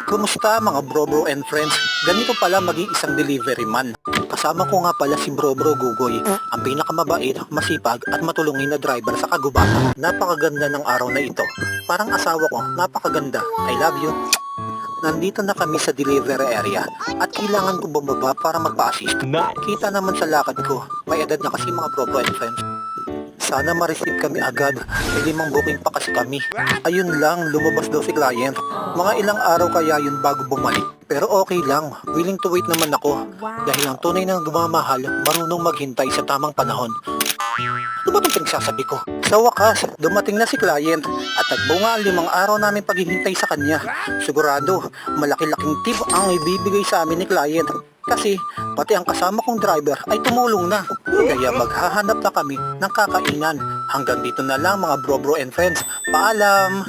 Kumusta mga bro and friends? Ganito pala maging isang delivery man. Kasama ko nga pala si Bro Gugoy, ang pinakamabait, masipag at matulungin na driver sa kagubatan. Napakaganda ng araw na ito. Parang asawa ko, napakaganda. I love you. Nandito na kami sa delivery area at kailangan ko bumaba para magpa-assist. Kita naman sa lakad ko, may edad na kasi mga bro and friends. Sana ma-receive kami agad, may 5 booking pa kasi kami. Ayun lang, lumabas daw si client. Mga ilang araw kaya yun bago bumalik. Pero okay lang, willing to wait naman ako. Dahil ang tunay na gumamahal, marunong maghintay sa tamang panahon. Ano ba itong pinagsasabi ko? Sa wakas, dumating na si client at nagbunga ang 5 araw namin paghihintay sa kanya. Sigurado, malaki-laking tip ang ibibigay sa amin ni client. Kasi pati ang kasama kong driver ay tumulong na. Kaya maghahanap na kami ng kakainan. Hanggang dito na lang mga bro and friends. Paalam!